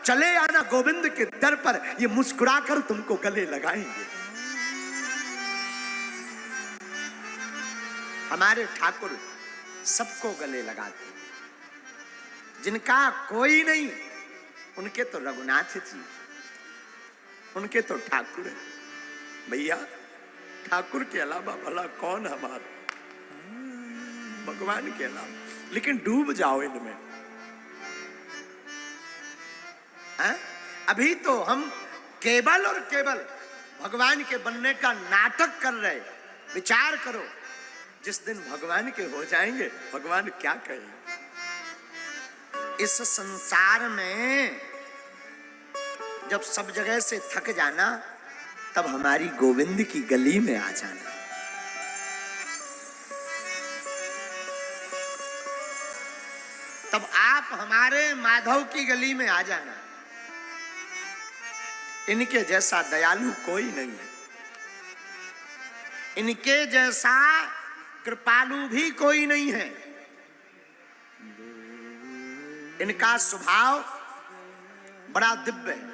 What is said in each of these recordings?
चले आना गोविंद के दर पर, ये मुस्कुराकर तुमको गले लगाएंगे। हमारे ठाकुर सबको गले लगाते, जिनका कोई नहीं उनके तो रघुनाथ जी, उनके तो ठाकुर है। भैया ठाकुर के अलावा भला कौन हमारा, भगवान के अलावा। लेकिन डूब जाओ इनमें। अभी तो हम केवल और केवल भगवान के बनने का नाटक कर रहे। विचार करो, जिस दिन भगवान के हो जाएंगे, भगवान क्या कहेंगे। इस संसार में जब सब जगह से थक जाना, तब हमारी गोविंद की गली में आ जाना। तब आप हमारे माधव की गली में आ जाना। इनके जैसा दयालु कोई नहीं है, इनके जैसा कृपालु भी कोई नहीं है। इनका स्वभाव बड़ा दिव्य है।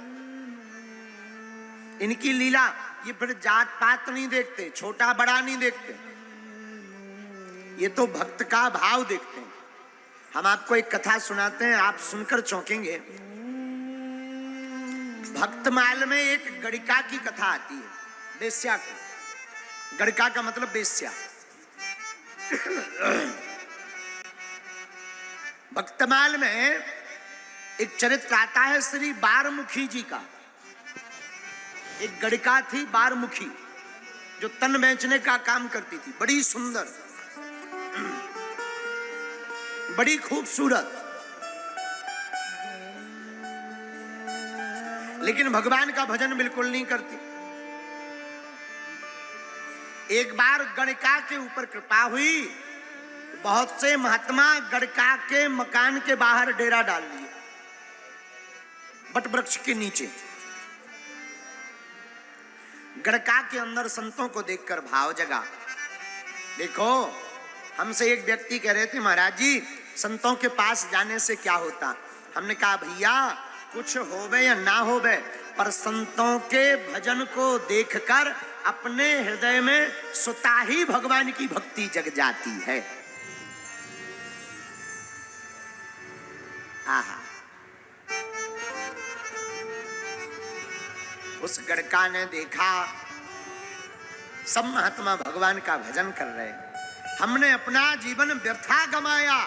इनकी लीला, ये फिर जात पात नहीं देखते, छोटा बड़ा नहीं देखते, ये तो भक्त का भाव देखते हैं। हम आपको एक कथा सुनाते हैं, आप सुनकर चौंकेंगे। भक्तमाल में एक गणिका की कथा आती है, बेस्या की। गणिका का मतलब बेस्या। भक्तमाल में एक चरित्र आता है श्री बारमुखी जी का। एक गणिका थी बारमुखी, जो तन बेचने का काम करती थी, बड़ी सुंदर, बड़ी खूबसूरत, लेकिन भगवान का भजन बिल्कुल नहीं करती। एक बार गणिका के ऊपर कृपा हुई, बहुत से महात्मा गणिका के मकान के बाहर डेरा डाल लिए, बट वृक्ष के नीचे। गणिका के अंदर संतों को देखकर भाव जगा। देखो, हमसे एक व्यक्ति कह रहे थे, महाराज जी संतों के पास जाने से क्या होता। हमने कहा भैया कुछ होवे या ना होवे, पर संतों के भजन को देखकर अपने हृदय में स्वतः ही भगवान की भक्ति जग जाती है। आहा, उस गणिका ने देखा सब महात्मा भगवान का भजन कर रहे, हमने अपना जीवन व्यर्था गमाया,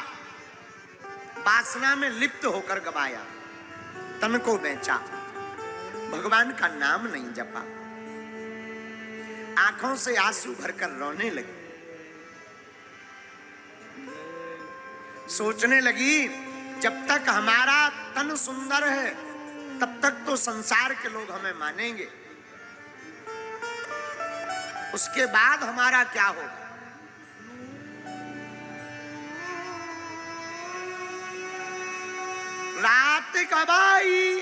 वासना में लिप्त होकर गवाया, तन को बेचा, भगवान का नाम नहीं जपा। आंखों से आंसू भरकर रोने लगी। सोचने लगी जब तक हमारा तन सुंदर है तब तक तो संसार के लोग हमें मानेंगे, उसके बाद हमारा क्या होगा। रात गवाई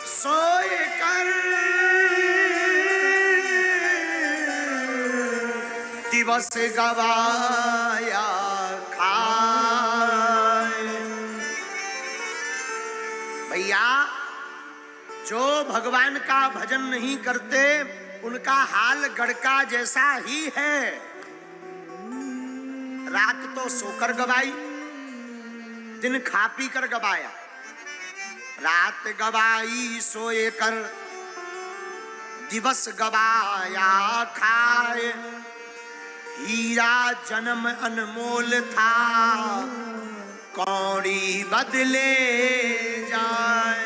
सोए कर, दिवस गवाया खाए। भैया जो भगवान का भजन नहीं करते उनका हाल गणिका जैसा ही है। रात तो सोकर गवाई, दिन खा पी कर गवाया। रात गवाई सोए कर, दिवस गवाया खाए। हीरा जन्म अनमोल था, कौड़ी बदले जाए।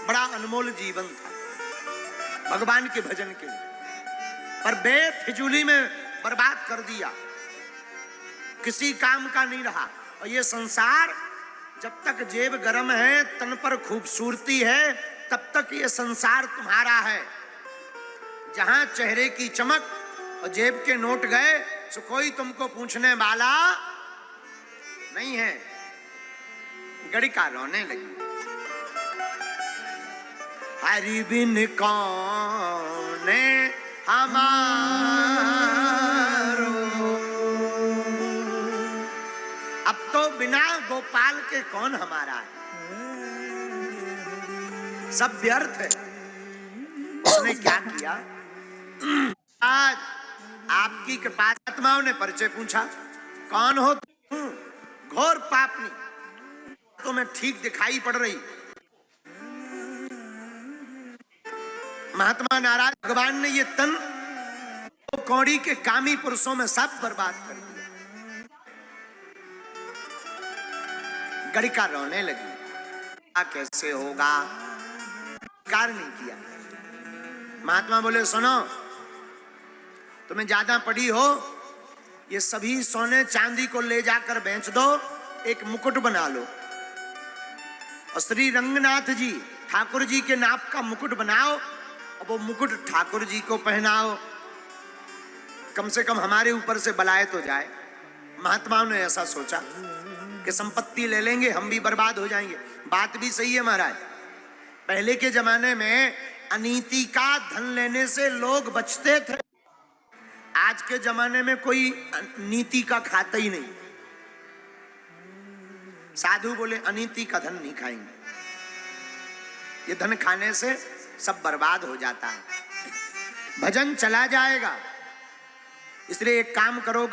बड़ा अनमोल जीवन था भगवान के भजन के लिए, पर बेफिजूली में बर्बाद कर दिया, किसी काम का नहीं रहा। और ये संसार जब तक जेब गरम है, तन पर खूबसूरती है, तब तक ये संसार तुम्हारा है। जहां चेहरे की चमक और जेब के नोट गए, तो कोई तुमको पूछने वाला नहीं है। गणिका रोने लगी। हरि बिन कौन हमारो, अब तो बिना गोपाल के कौन हमारा है। सब व्यर्थ है। उसने क्या किया? आज आपकी कृपा, आत्माओं ने परिचय पूछा, कौन हो तुम? घोर पापनी, तो मैं ठीक दिखाई पड़ रही। महात्मा नाराज, भगवान ने ये तन तो कौड़ी के कामी पुरुषों में सब बर्बाद कर दिया। गड़िका रोने लगी, कैसे होगा? कार नहीं किया। महात्मा बोले, सुनो, तुम्हें ज्यादा पड़ी हो, ये सभी सोने चांदी को ले जाकर बेच दो, एक मुकुट बना लो और श्री रंगनाथ जी ठाकुर जी के नाप का मुकुट बनाओ और वो मुकुट ठाकुर जी को पहनाओ, कम से कम हमारे ऊपर से बलाए तो जाए। महात्माओं ने ऐसा सोचा कि संपत्ति ले लेंगे, हम भी बर्बाद हो जाएंगे। बात भी सही है महाराज। पहले के जमाने में अनीति का धन लेने से लोग बचते थे। आज के जमाने में कोई नीति का खाता ही नहीं। साधु बोले, अनीति का धन नहीं खाएंगे, ये धन खाने से सब बर्बाद हो जाता है, भजन चला जाएगा। इसलिए एक काम करो,